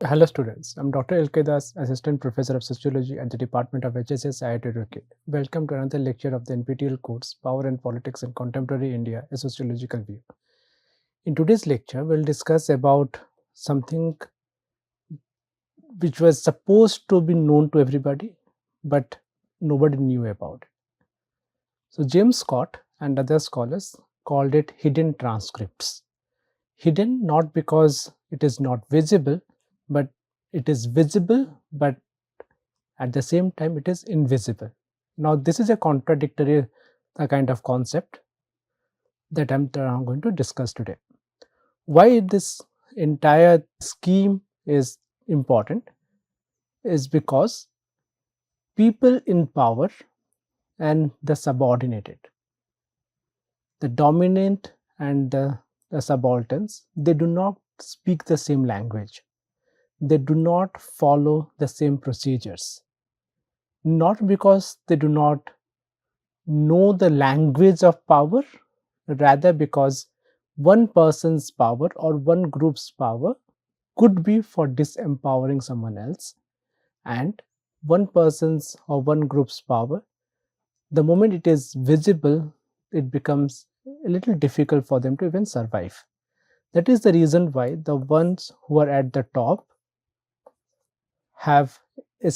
Hello students, I'm Dr. Ilke Das, Assistant Professor of Sociology at the Department of HSS, IIT Roorkee. Welcome to another lecture of the NPTEL course, Power and Politics in Contemporary India, a Sociological View. In today's lecture, we'll discuss about something which was supposed to be known to everybody, but nobody knew about it. So James Scott and other scholars called it hidden transcripts. Hidden not because it is not visible, but it is visible, but at the same time it is invisible. Now this is a contradictory kind of concept that I'm going to discuss today. Why this entire scheme is important is because people in power and the subordinated, the dominant and the subalterns, they do not speak the same language. They do not follow the same procedures. Not because they do not know the language of power, rather because one person's power or one group's power could be for disempowering someone else, and one person's or one group's power, the moment it is visible, it becomes a little difficult for them to even survive. That is the reason why the ones who are at the top have a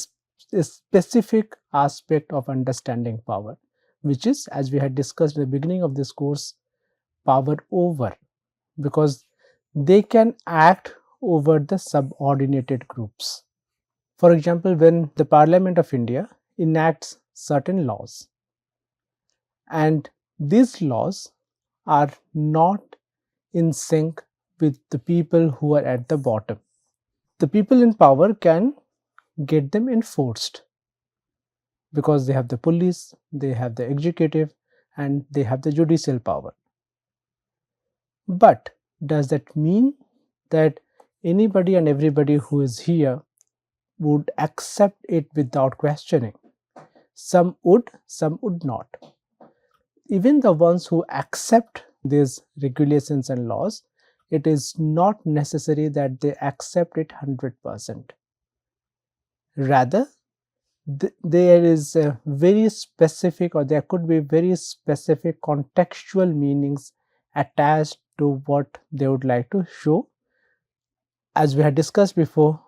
specific aspect of understanding power, which is, as we had discussed at the beginning of this course, power over, because they can act over the subordinated groups. For example, when the Parliament of India enacts certain laws, and these laws are not in sync with the people who are at the bottom, the people in power can get them enforced because they have the police, they have the executive, and they have the judicial power. But does that mean that anybody and everybody who is here would accept it without questioning? Some would not. Even the ones who accept these regulations and laws, it is not necessary that they accept it 100%. Rather, there is a very specific, or there could be very specific contextual meanings attached to what they would like to show, as we had discussed before,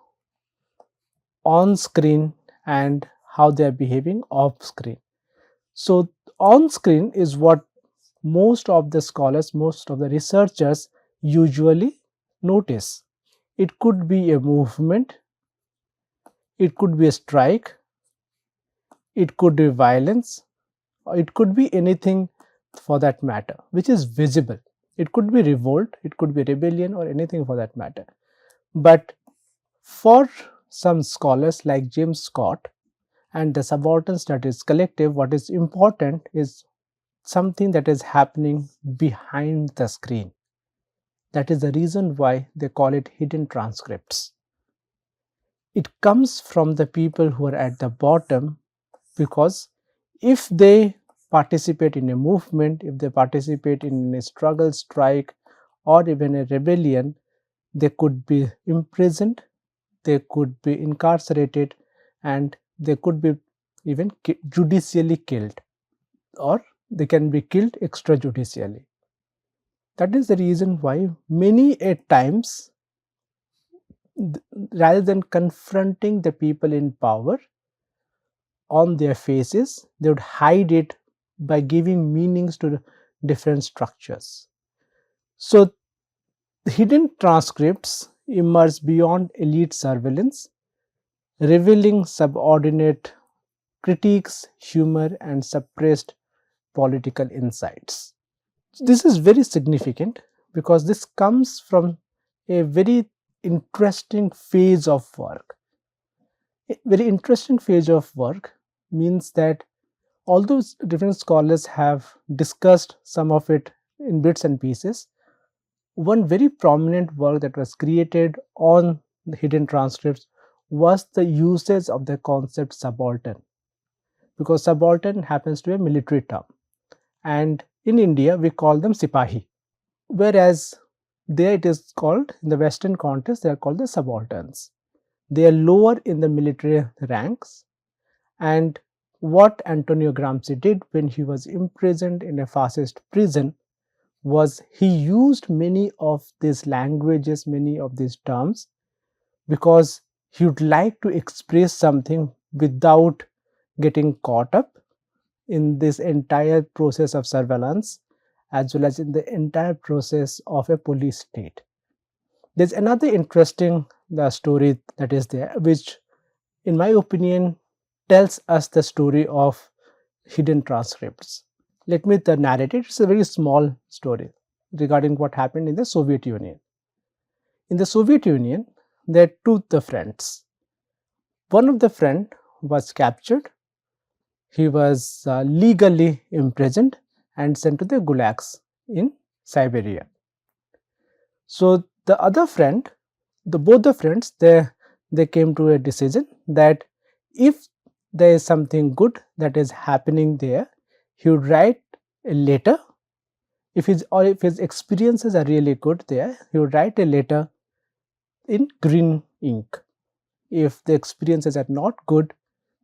on screen and how they are behaving off screen. So on screen is what most of the scholars, most of the researchers usually notice. It could be a movement, it could be a strike, it could be violence, or it could be anything for that matter, which is visible. It could be revolt, it could be rebellion, or anything for that matter. But for some scholars like James Scott and the Subaltern Studies Collective, what is important is something that is happening behind the screen. That is the reason why they call it hidden transcripts. It comes from the people who are at the bottom, because if they participate in a movement, if they participate in a struggle, strike, or even a rebellion, they could be imprisoned, they could be incarcerated, and they could be even judicially killed, or they can be killed extrajudicially. That is the reason why many a times, rather than confronting the people in power on their faces, they would hide it by giving meanings to the different structures. So hidden transcripts emerge beyond elite surveillance, revealing subordinate critiques, humor, and suppressed political insights. This is very significant because this comes from a very interesting phase of work. A very interesting phase of work means that although different scholars have discussed some of it in bits and pieces, one very prominent work that was created on the hidden transcripts was the usage of the concept subaltern, because subaltern happens to be a military term, and in India we call them sipahi, whereas there it is called, in the Western context, they are called the subalterns. they are lower in the military ranks. And what Antonio Gramsci did when he was imprisoned in a fascist prison was he used many of these languages, many of these terms, because he would like to express something without getting caught up in this entire process of surveillance, as well as in the entire process of a police state. There's another interesting story that is there, which in my opinion tells us the story of hidden transcripts. Let me narrate it. It's a very small story regarding what happened in the Soviet Union. In the Soviet Union, there are two friends. One of the friend was captured. He was legally imprisoned and sent to the gulags in Siberia. So the other friend, both the friends, they came to a decision that if there is something good that is happening there, he would write a letter. If his experiences are really good there, he would write a letter in green ink. If the experiences are not good,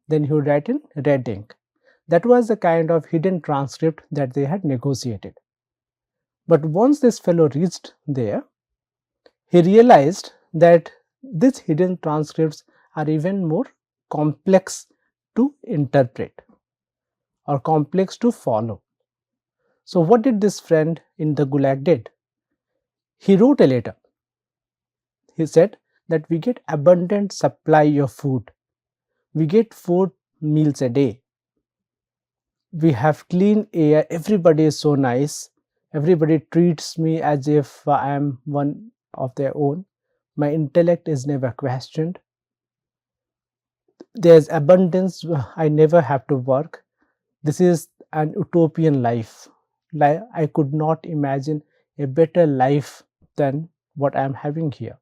then he would write in red ink. That was the kind of hidden transcript that they had negotiated. But once this fellow reached there, he realized that these hidden transcripts are even more complex to interpret or complex to follow. So what did this friend in the gulag did? He wrote a letter. He said that we get abundant supply of food. We get 4 meals a day. We have clean air. Everybody is so nice. Everybody treats me as if I am one of their own. My intellect is never questioned. There's abundance. I never have to work. This is an utopian life. I could not imagine a better life than what I am having here.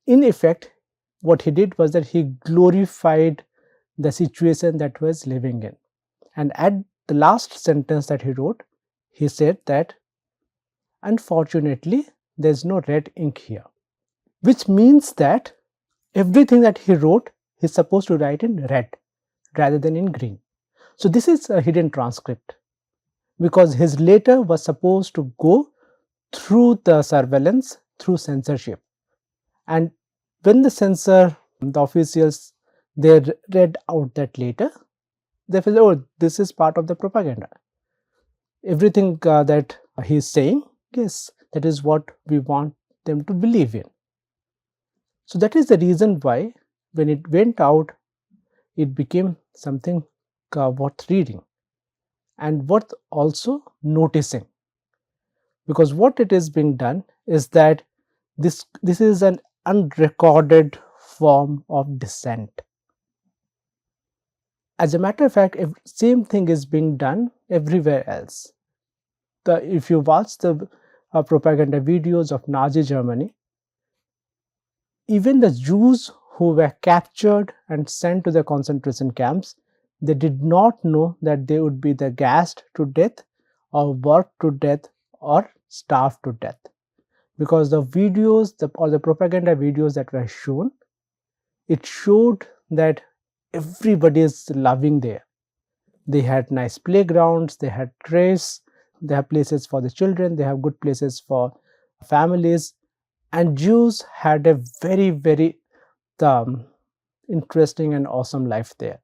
In effect, what he did was that he glorified the situation that was living in. And at the last sentence that he wrote, he said that unfortunately there's no red ink here, which means that everything that he wrote he's supposed to write in red rather than in green. So this is a hidden transcript, because his letter was supposed to go through the surveillance, through censorship. And when the censor, the officials, they read out that letter, they feel, oh, this is part of the propaganda. Everything that he's saying, yes, that is what we want them to believe in. So that is the reason why when it went out, it became something worth reading and worth also noticing, because what it is being done is that this is an unrecorded form of dissent. As a matter of fact, same thing is being done everywhere else. If you watch the propaganda videos of Nazi Germany, even the Jews who were captured and sent to the concentration camps, they did not know that they would be gassed to death or worked to death or starved to death, because the videos or the propaganda videos that were shown, it showed that everybody is loving there. They had nice playgrounds, they had trees, they have places for the children, they have good places for families, and Jews had a very, very interesting and awesome life there.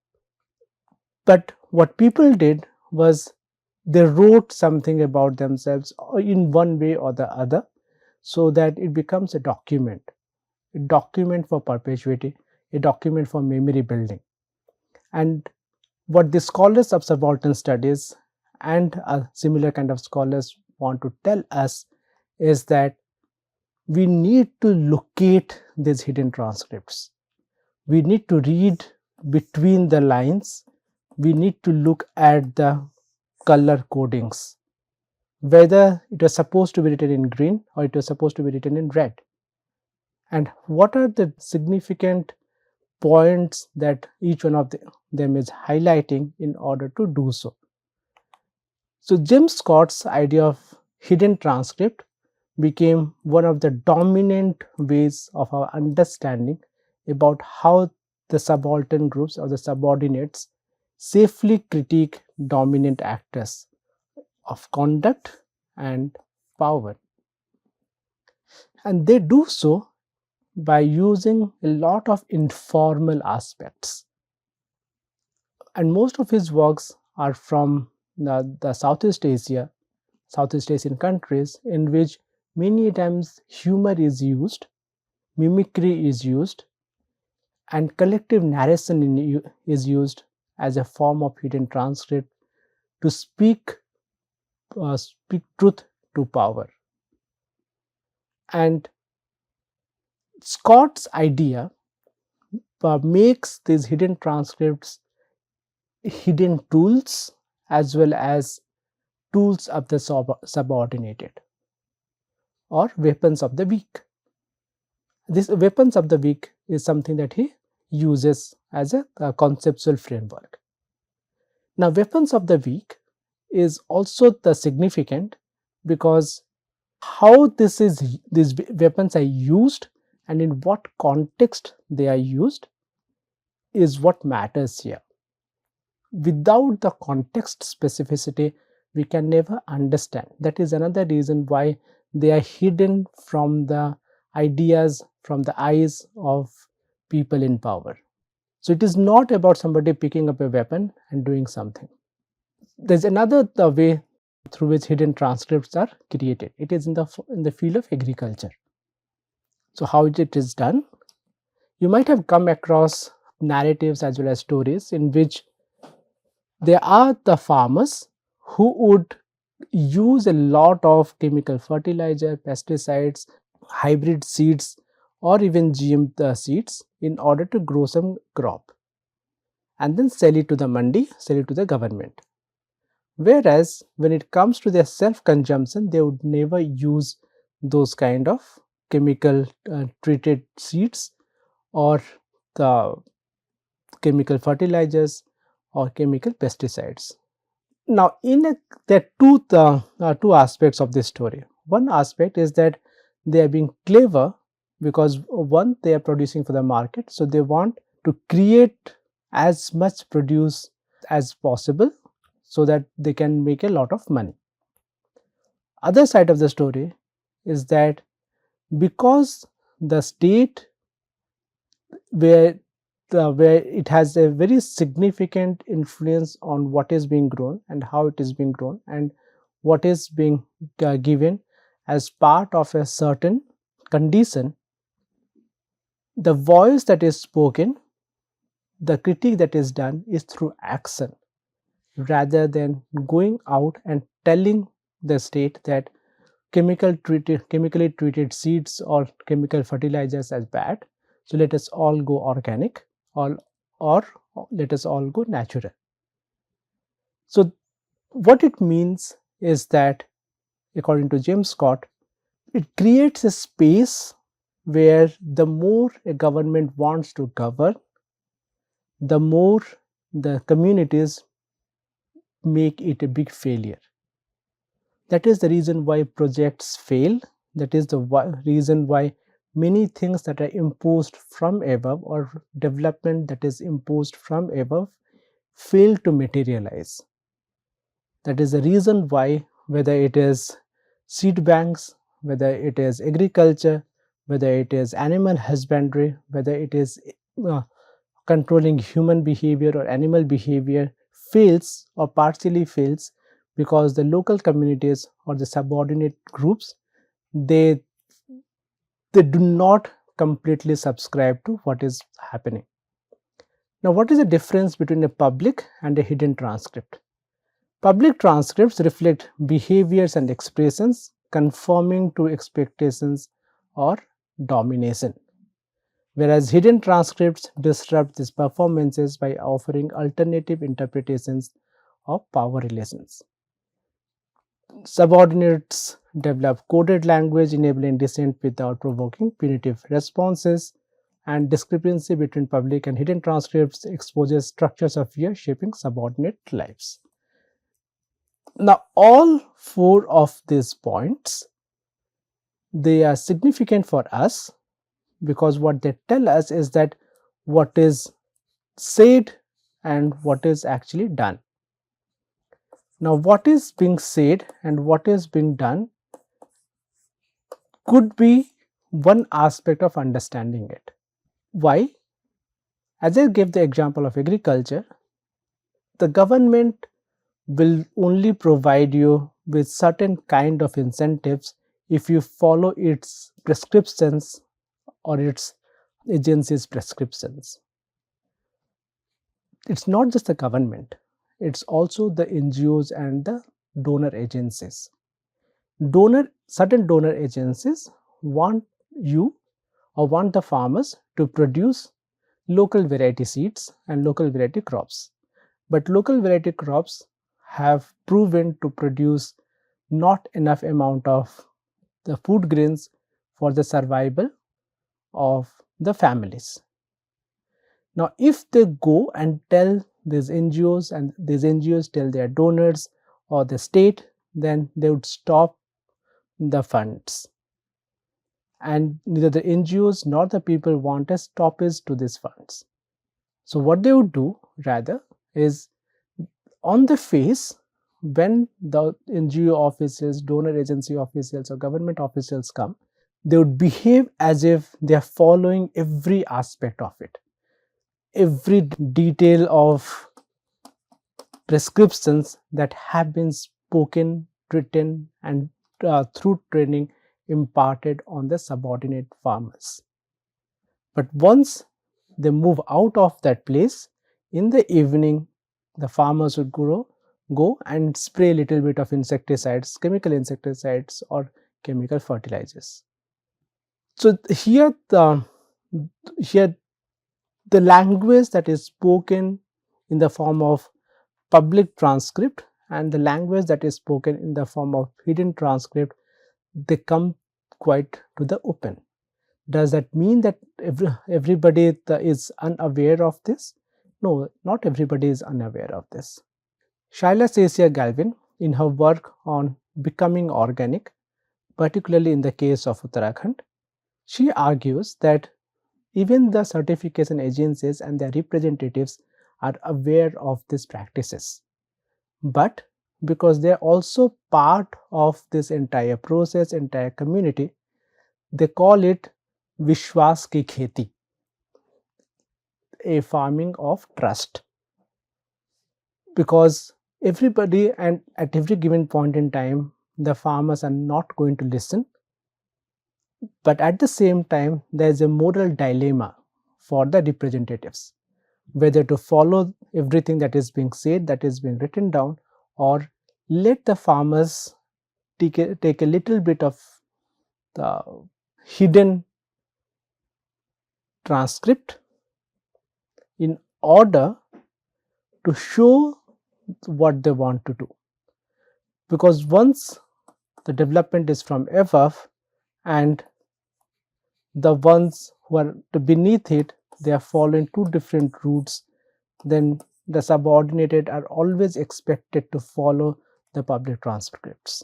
But what people did was they wrote something about themselves in one way or the other, so that it becomes a document for perpetuity, a document for memory building. And what the scholars of subaltern studies and similar kind of scholars want to tell us is that we need to locate these hidden transcripts. We need to read between the lines. We need to look at the color codings, whether it was supposed to be written in green or it was supposed to be written in red, and what are the significant points that each one of them is highlighting in order to do so. So James Scott's idea of hidden transcript became one of the dominant ways of our understanding about how the subaltern groups or the subordinates safely critique dominant actors of conduct and power. And they do so by using a lot of informal aspects. And most of his works are from the Southeast Asian countries, in which many times humor is used, mimicry is used, and collective narration is used as a form of hidden transcript to speak truth to power. And Scott's idea makes these hidden transcripts hidden tools as well as tools of the subordinated or weapons of the weak. This weapons of the weak is something that he uses as a conceptual framework. Now, weapons of the weak is also the significant because how these weapons are used and in what context they are used is what matters here. Without the context specificity, we can never understand. That is another reason why they are hidden from the ideas, from the eyes of people in power. So it is not about somebody picking up a weapon and doing something. There's another way through which hidden transcripts are created. It is in the field of agriculture. So how it is done? You might have come across narratives as well as stories in which there are the farmers who would use a lot of chemical fertilizer, pesticides, hybrid seeds, or even GM seeds in order to grow some crop and then sell it to the mandi, sell it to the government. Whereas when it comes to their self-consumption, they would never use those kind of chemical treated seeds or the chemical fertilizers or chemical pesticides. Now, there are two aspects of this story. One aspect is that they are being clever because one, they are producing for the market, so they want to create as much produce as possible so that they can make a lot of money. Other side of the story is that because the state where it has a very significant influence on what is being grown and how it is being grown and what is being given as part of a certain condition, the voice that is spoken, the critique that is done is through action rather than going out and telling the state that chemically treated seeds or chemical fertilizers as bad, so let us all go organic or let us all go natural. So what it means is that, according to James Scott, it creates a space where the more a government wants to govern, the more the communities make it a big failure. That is the reason why projects fail. That is the reason why many things that are imposed from above or development that is imposed from above fail to materialize. That is the reason why, whether it is seed banks, whether it is agriculture, whether it is animal husbandry, whether it is controlling human behavior or animal behavior, fails or partially fails because the local communities or the subordinate groups, they do not completely subscribe to what is happening. Now, what is the difference between a public and a hidden transcript? Public transcripts reflect behaviors and expressions conforming to expectations or domination, whereas hidden transcripts disrupt these performances by offering alternative interpretations of power relations. Subordinates develop coded language enabling dissent without provoking punitive responses, and discrepancy between public and hidden transcripts exposes structures of fear shaping subordinate lives. Now, all four of these points, they are significant for us because what they tell us is that what is said and what is actually done. Now, what is being said and what is being done could be one aspect of understanding it. Why? As I gave the example of agriculture, the government will only provide you with certain kind of incentives if you follow its prescriptions or its agency's prescriptions. It's not just the government, it's also the NGOs and the donor agencies. Certain donor agencies want you or want the farmers to produce local variety seeds and local variety crops. But local variety crops have proven to produce not enough amount of the food grains for the survival of the families. Now, if they go and tell these NGOs and these NGOs tell their donors or the state, then they would stop the funds. And neither the NGOs nor the people want a stoppage to these funds. So, what they would do rather is on the face, when the NGO officials, donor agency officials, or government officials come, they would behave as if they are following every aspect of it, every detail of prescriptions that have been spoken, written, and through training imparted on the subordinate farmers. But once they move out of that place, in the evening, the farmers would go and spray a little bit of insecticides, chemical insecticides, or chemical fertilizers. So here the language that is spoken in the form of public transcript and the language that is spoken in the form of hidden transcript, they come quite to the open. Does that mean that everybody is unaware of this? No, not everybody is unaware of this. Shaila Cecia Galvin, in her work on becoming organic, particularly in the case of Uttarakhand, she argues that even the certification agencies and their representatives are aware of these practices. But because they are also part of this entire process, entire community, they call it Vishwas ki kheti, a farming of trust. Because everybody and at every given point in time, the farmers are not going to listen. But at the same time, there is a moral dilemma for the representatives, whether to follow everything that is being said, that is being written down, or let the farmers take a little bit of the hidden transcript in order to show what they want to do. Because once the development is from above and the ones who are beneath it, they are following two different routes, then the subordinated are always expected to follow the public transcripts.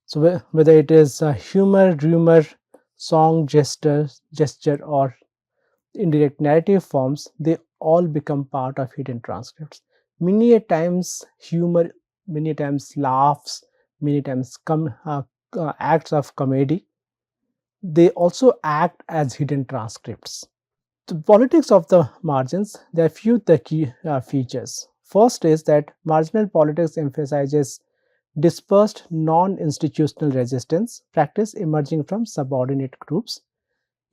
So whether it is humor, rumor, song, gesture, or indirect narrative forms, they all become part of hidden transcripts. Many a times humor, many a times laughs, many times acts of comedy, they also act as hidden transcripts. The politics of the margins, there are few the key features. First is that marginal politics emphasizes dispersed non-institutional resistance practice emerging from subordinate groups.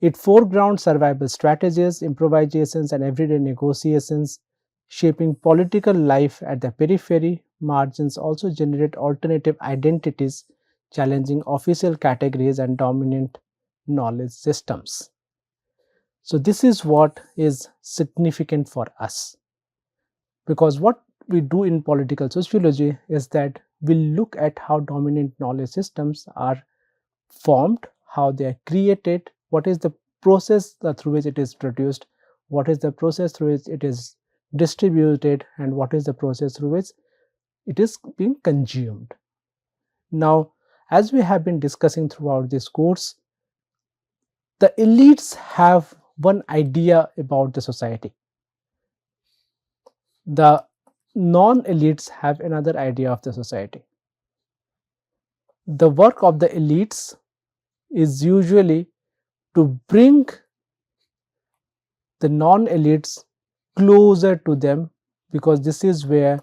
It foregrounds survival strategies, improvisations, and everyday negotiations, shaping political life at the periphery. Margins also generate alternative identities, challenging official categories and dominant knowledge systems. So, this is what is significant for us, because what we do in political sociology is that we look at how dominant knowledge systems are formed, how they are created, what is the process through which it is produced, what is the process through which it is distributed, and what is the process through which it is being consumed. Now, as we have been discussing throughout this course, The elites have one idea about the society. The non-elites have another idea of the society. The work of the elites is usually to bring the non-elites closer to them, because this is where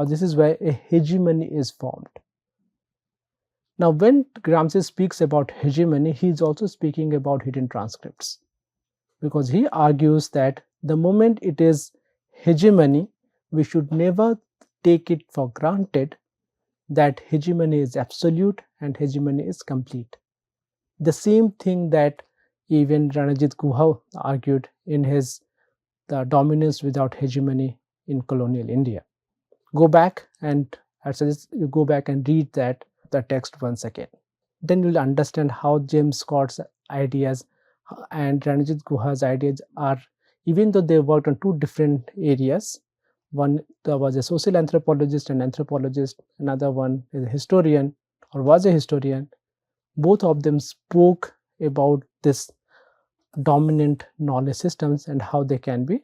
this is where a hegemony is formed. Now, when Gramsci speaks about hegemony, he is also speaking about hidden transcripts, because he argues that the moment it is hegemony, we should never take it for granted that hegemony is absolute and hegemony is complete. The same thing that even Ranajit Guha argued in his The Dominance Without Hegemony in Colonial India. Go back and I suggest you go back and read the text once again. Then you'll understand how James Scott's ideas and Ranajit Guha's ideas are, even though they worked on two different areas. One, there was a social anthropologist and anthropologist, another one is a historian or was a historian. Both of them spoke about this dominant knowledge systems and how they can be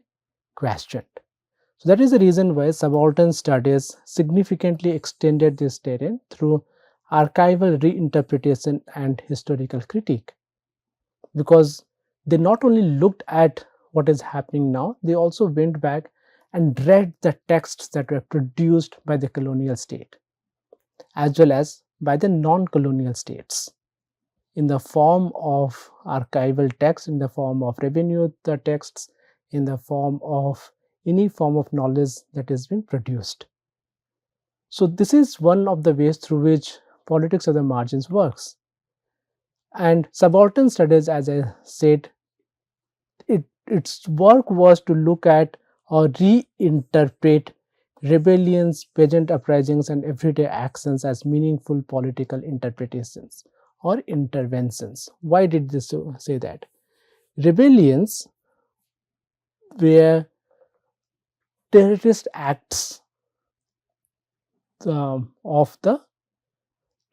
questioned. So that is the reason why subaltern studies significantly extended this terrain through archival reinterpretation and historical critique, because they not only looked at what is happening now, they also went back and read the texts that were produced by the colonial state as well as by the non-colonial states in the form of archival texts, in the form of revenue texts, in the form of any form of knowledge that has been produced. So this is one of the ways through which politics of the margins works. And subaltern studies, as I said, its work was to look at or reinterpret rebellions, peasant uprisings, and everyday actions as meaningful political interpretations or interventions. Why did this say that? Rebellions were terrorist acts of the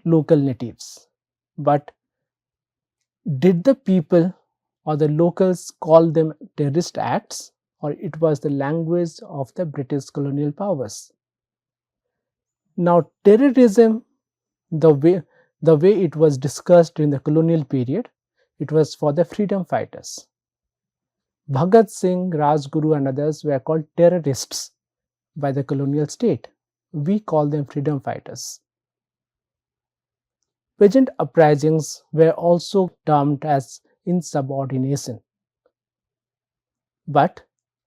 local natives, but did the people or the locals call them terrorist acts, or it was the language of the British colonial powers? Now, terrorism, the way it was discussed in the colonial period, it was for the freedom fighters. Bhagat Singh, Rajguru and others were called terrorists by the colonial state. We call them freedom fighters. Peasant uprisings were also termed as insubordination. But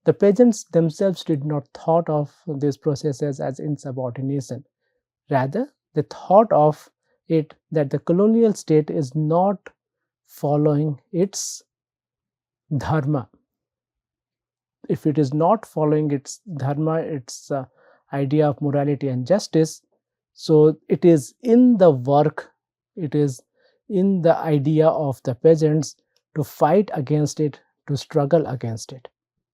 the peasants themselves did not thought of these processes as insubordination. Rather, they thought of it that the colonial state is not following its dharma. If it is not following its dharma, its idea of morality and justice, so it is in the work, it is in the idea of the peasants to fight against it, to struggle against it.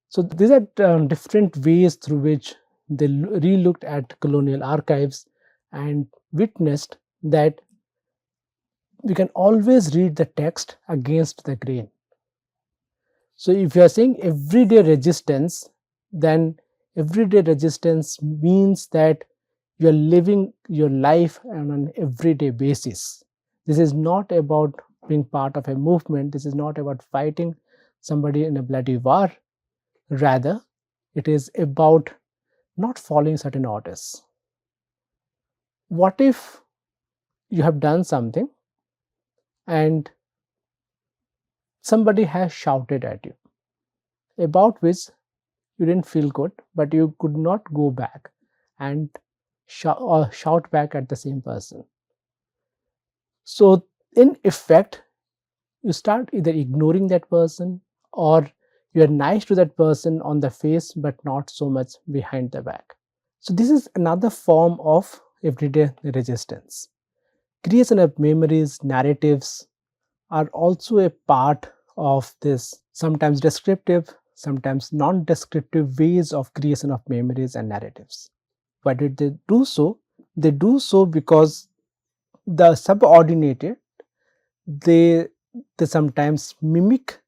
So these are different ways through which they re-looked at colonial archives and witnessed that we can always read the text against the grain. So if you are saying everyday resistance, then everyday resistance means that you are living your life on an everyday basis. This is not about being part of a movement. This is not about fighting somebody in a bloody war. Rather, it is about not following certain orders. What if you have done something and somebody has shouted at you about which you didn't feel good, but you could not go back and shout back at the same person? So in effect, you start either ignoring that person, or you are nice to that person on the face but not so much behind the back. So this is another form of everyday resistance. Creation of memories, narratives are also a part of this, sometimes descriptive, sometimes non-descriptive ways of creation of memories and narratives. Why did they do so? They do so because the subordinated, they They sometimes mimic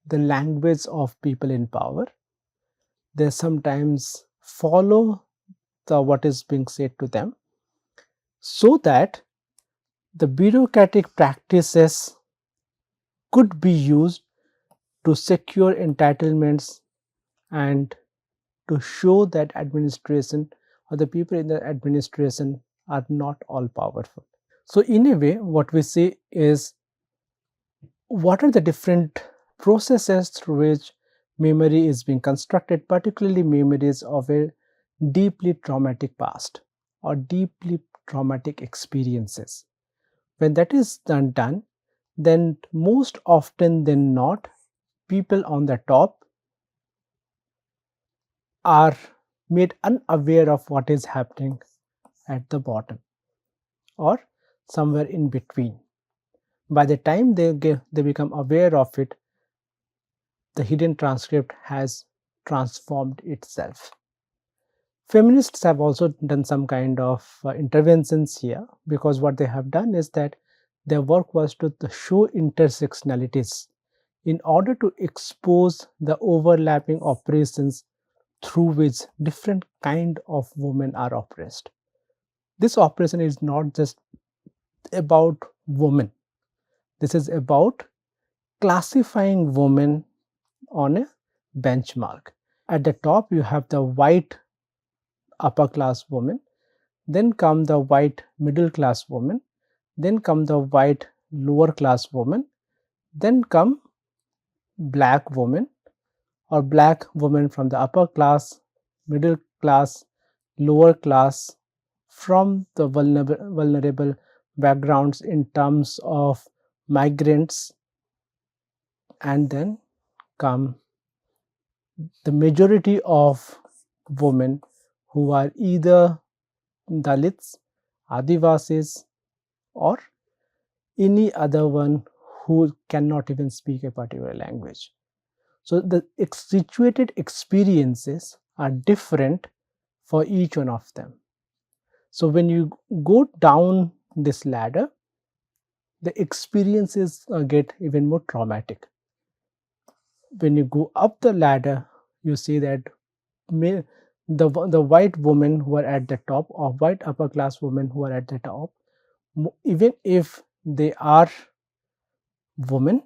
the language of people in power. They sometimes follow what is being said to them, so that the bureaucratic practices could be used to secure entitlements and to show that administration or the people in the administration are not all powerful. So, in a way, what we see is what are the different processes through which memory is being constructed, particularly memories of a deeply traumatic past or deeply traumatic experiences. When that is done, then most often than not, people on the top are made unaware of what is happening at the bottom or somewhere in between. By the time they become aware of it, the hidden transcript has transformed itself. Feminists have also done some kind of interventions here, because what they have done is that their work was to show intersectionalities in order to expose the overlapping operations through which different kind of women are oppressed. This oppression is not just about women. This is about classifying women on a benchmark. At the top, you have the white upper class woman, then come the white middle class woman, then come the white lower class woman, then come black woman or black woman from the upper class, middle class, lower class, from the vulnerable backgrounds in terms of migrants, and then come the majority of women who are either Dalits, Adivasis, or any other one who cannot even speak a particular language. So, the situated experiences are different for each one of them. So, when you go down this ladder, the experiences get even more traumatic. When you go up the ladder, you see that the white women who are at the top, or white upper class women who are at the top, even if they are women,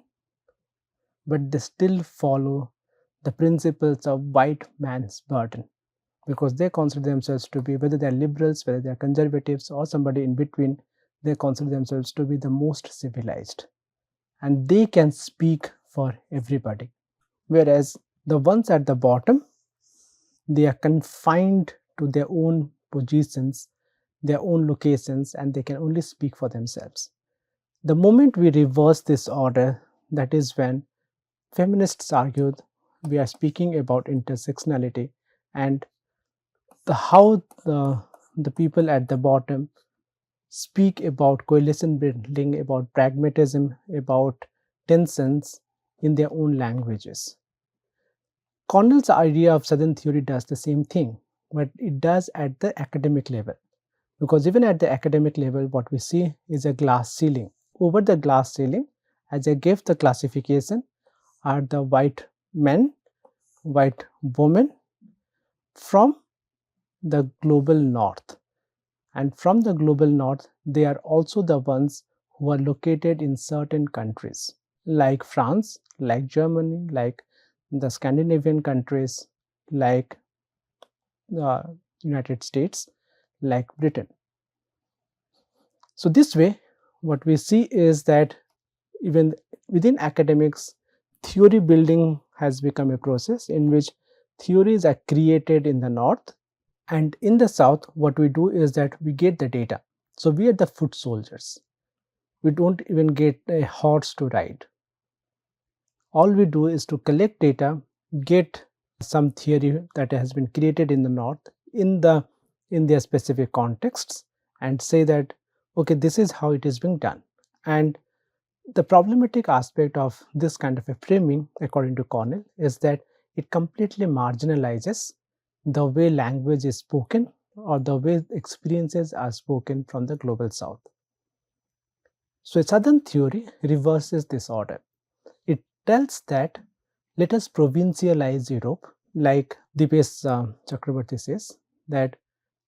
but they still follow the principles of white man's burden, because they consider themselves to be, whether they are liberals, whether they are conservatives, or somebody in between, they consider themselves to be the most civilized, and they can speak for everybody. Whereas the ones at the bottom, they are confined to their own positions, their own locations, and they can only speak for themselves. The moment we reverse this order, that is when feminists argued we are speaking about intersectionality, and how the people at the bottom speak about coalition building, about pragmatism, about tensions in their own languages. Connell's idea of Southern theory does the same thing, but it does at the academic level. Because even at the academic level, what we see is a glass ceiling. Over the glass ceiling, as I gave the classification, are the white men, white women from the global north. And from the global north, they are also the ones who are located in certain countries, like France, like Germany, like the Scandinavian countries, like the United States, like Britain. So, this way, what we see is that even within academics, theory building has become a process in which theories are created in the north, and in the south, what we do is that we get the data. So, we are the foot soldiers. We don't even get a horse to ride. All we do is to collect data, get some theory that has been created in the north in their specific contexts, and say that okay, this is how it is being done. And the problematic aspect of this kind of a framing, according to Connell, is that it completely marginalizes the way language is spoken or the way experiences are spoken from the global south. So, a southern theory reverses this order. It tells that let us provincialize Europe, like Dipesh Chakrabarti says, that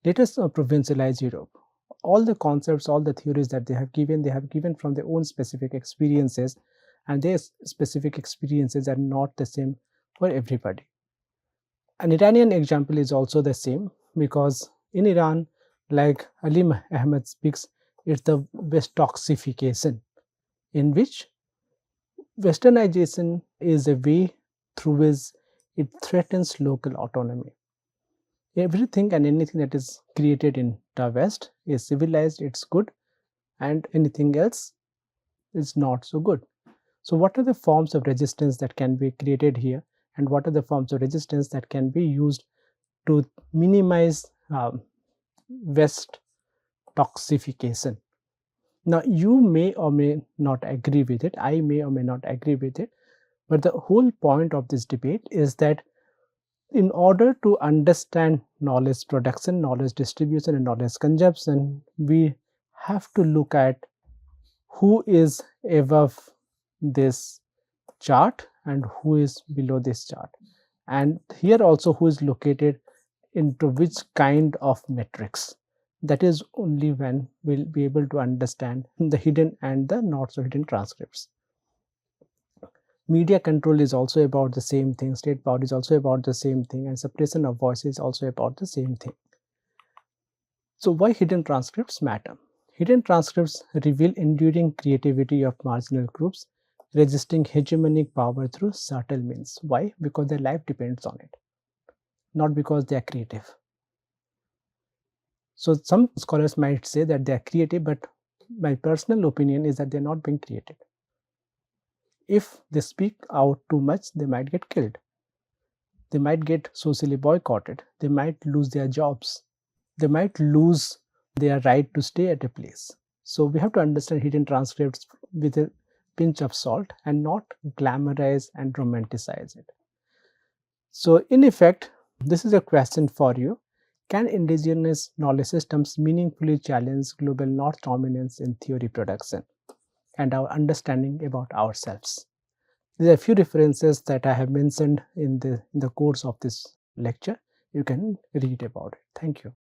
let us provincialize Europe. All the concepts, all the theories that they have given from their own specific experiences, and their specific experiences are not the same for everybody. An Iranian example is also the same, because in Iran, like Alim Ahmed speaks, it's the Westoxification, in which Westernization is a way through which it threatens local autonomy. Everything and anything that is created in the West is civilized, it's good, and anything else is not so good. So, what are the forms of resistance that can be created here, and what are the forms of resistance that can be used to minimize West toxification? Now, you may or may not agree with it, I may or may not agree with it, but the whole point of this debate is that in order to understand knowledge production, knowledge distribution, and knowledge consumption, we have to look at who is above this chart and who is below this chart, and here also who is located into which kind of metrics. That is only when we'll be able to understand the hidden and the not so hidden transcripts. Media control is also about the same thing, state power is also about the same thing, and suppression of voice is also about the same thing. So, why hidden transcripts matter? Hidden transcripts reveal enduring creativity of marginal groups resisting hegemonic power through subtle means. Why? Because their life depends on it, not because they are creative. So, some scholars might say that they are creative, but my personal opinion is that they are not being creative. If they speak out too much, they might get killed. They might get socially boycotted. They might lose their jobs. They might lose their right to stay at a place. So we have to understand hidden transcripts with a pinch of salt and not glamorize and romanticize it. So in effect, this is a question for you. Can indigenous knowledge systems meaningfully challenge global north dominance in theory production and our understanding about ourselves? There are a few references that I have mentioned in the course of this lecture. You can read about it. Thank you.